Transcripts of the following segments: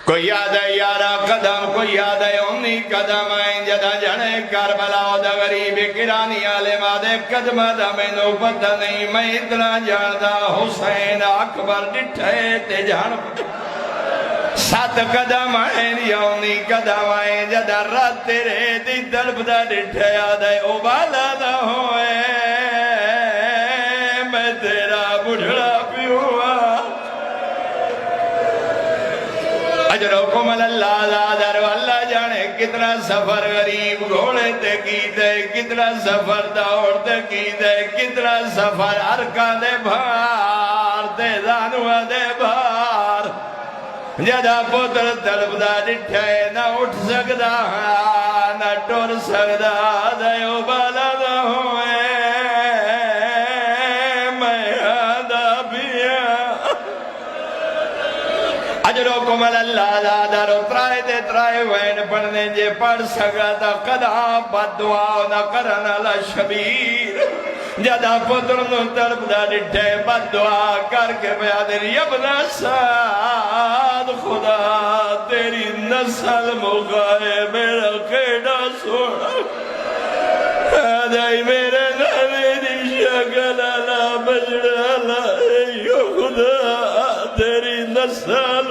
کوئی یاد ہے یارا قدم کوئی یاد ہے انی قدم آئیں جدا جنے کربلا دا غریب کرانی عالم آدھے قدم دا میں نو پتہ نہیں میں اتنا جاندہ حسین اکبر ڈٹھے تے جان 7 قدم آئیں یونی قدم آئیں جدا رات تیرے دی دلب دا ڈٹھے آدھے اوبالا دا ہوئے میں تیرا بڑھڑا پیوا اجرکم اللہ زادر واللہ جانے کتنا سفر غریب گھوڑے تے کی دے کتنا سفر دوڑ تے کی دے کتنا سفر ارکا دے بھار تے زانوہ دے بھار جدا پتر طلب دا ڈٹھے نہ اٹھ سکدا نہ ٹور سکدا دیو بالا دا ہوئے اجرکم اللہ زادر ترائے دے ترائے وین پڑھنے جے پڑھ سکا تا قدا بد دعا نہ کرنا لشبیر جدا پتر نو طلب دا ڈٹھے بد دعا کر کے بیادر یبنا ساد خدا تیری نسل مغائے میرا قیدہ سوڑا دائی میرے نبی دی شکل اللہ بجڑ اللہ ایو خدا تیری نسل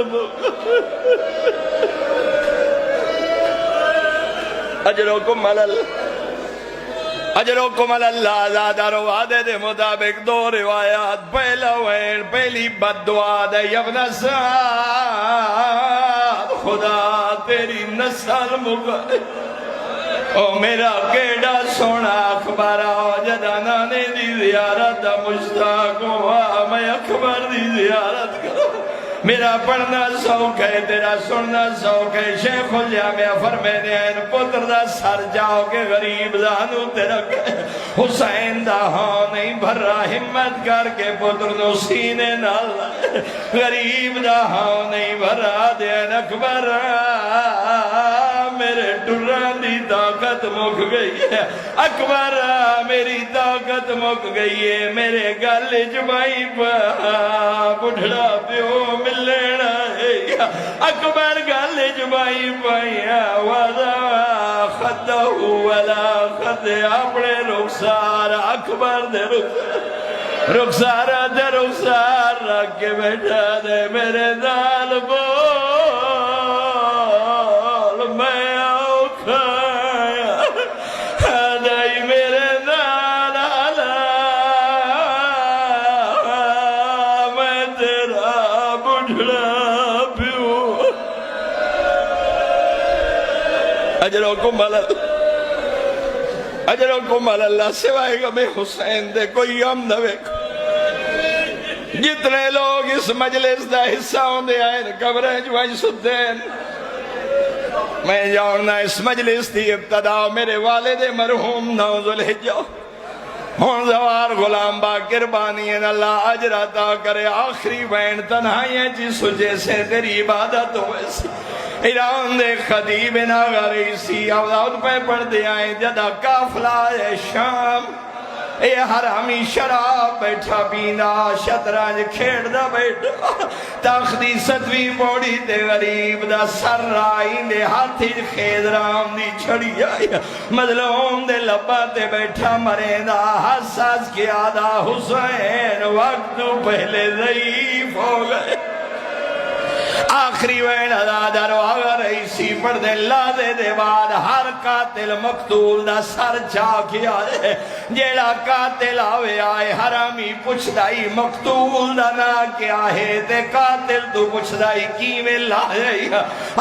اجرکم اللہ زادر وعدے دے مطابق 2 روایات پہلا وین پہلی بد دعا دے یبن سعد خدا تیری نسل مغائے او میرا کیڑا سونا اکبر آو جدا نانے دی زیارت دا مشتاق ہوا میں اکبر دی زیارت کرو میرا پڑھنا سوک ہے تیرا سننا سوک ہے شیخ الجامعہ فرمینے ہیں پتر دا سر جاؤ کے غریب زانو تیرا حسین دا ہاں نہیں بھر رہا ہمت کر کے پتر نو سینے نال غریب دا ہاں نہیں بھر رہا دین اکبر میرے ٹران دی طاقت مک گئی ہے اکبر میری طاقت مک گئی ہے میرے گل جمائی پا بڑھڑا پیو ملنا ہے اکبر گل جمائی پایا وَذَا خَدَّهُ وَلَا خَدَّ اپنے رخسار اکبر دے رخسار دے رخسار رکھ کے بیٹھا دے میرے دال بول میں آؤ کھایا دائی میرے دال آلا میں تیرا بڑھڑا پیو اجرکم اللہ سوائے گا میں حسین دے کوئی ہم نہ ویکھو جتنے لوگ اس مجلس دا حصہ ہوندے آئے قبریں جوائیں سدین میں جاؤنا اس مجلس دی ابتدا میرے والد مرحوم نوز الحجہ ہون زوار غلام باقر بانی اللہ اجر عطا کرے آخری وین تنہائیں جی سجے سے تیری عبادت ہوئے سی ایران دے خطیب ناغا رئیسی اولاد پہ پڑھ دے آئیں جدا کافلہ شام اے حرامی شراب بیٹھا پینا شطرنج کھیڑ دا بیٹھا تاخدی 7ویں پوڑی تے غریب دا سر رائی دے ہاتھی خید رام دی چھڑی آئی مظلوم دے لبا تے بیٹھا مرے دا حساس کیا دا حسین وقت پہلے ضعیف ہو گئے آخری وین ازادر آگا رئیسی پڑھ دے لازے دے بعد ہر قاتل مقتول دا سر چاکیا ہے جیڑا قاتل آوے آئے حرامی پوچھ دائی مقتول دا نا کیا ہے تے قاتل تو پوچھ دائی کی میں لائے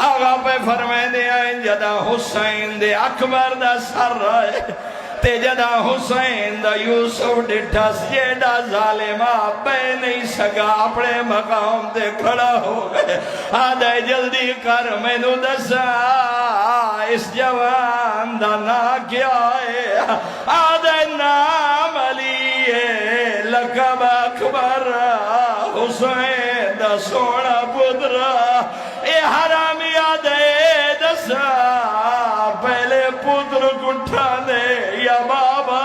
آگا پہ فرمائے دے آئیں جدا حسین دے اکبر دا سر رائے تے جدا حسین دا یوسف ڈٹھا سجیدہ ظالمہ بے نہیں سکا اپنے مقام تے کھڑا ہو گئے آدھے جلدی کر میں نو دسا اس جوان دا نا کیا ہے آدھے نام علی ہے لقب اکبر حسین دا سونا پدرا اے حرامی آدھے دسا پہلے پدر کٹھا دے یا بابا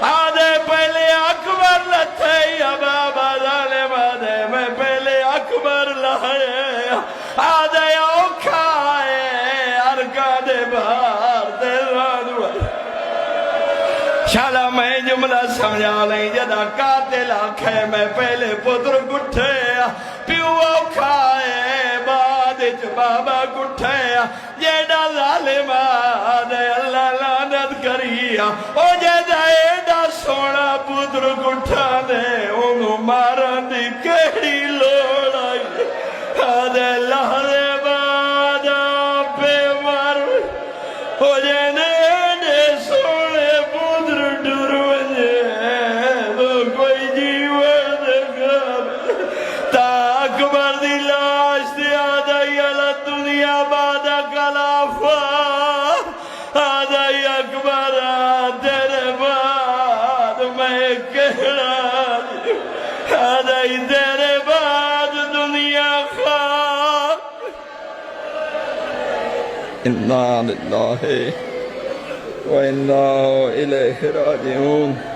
آدھے پہلے اکبر لتھے یا بابا ظالم آدھے میں پہلے اکبر لائے آدھے سمجھا لیں جدا قاتل آکھے میں پہلے پتر گٹھے پیو کھائے بعد بابا گٹھے جیڑا ظالم آدھے اللہ لعنت کری او جیڑا ایڈا سونا پتر گٹھا دے انہوں مارن دی کہڑی لوڑ آئی آدھے لہرے بعد پہ مار ہو جینے ایڈے سونے پتر ڈروجے تو کوئی جیور دکھا تا اکبر دی لاش دی آدھائی اللہ دنیا بعد کلافا آدھائی اکبر تیرے بعد میں کہنا آدھائی تیرے بعد دنیا خواہ اِنَّا لِلَّهِ وَإِنَّا إِلَيْهِ رَاجِعُونَ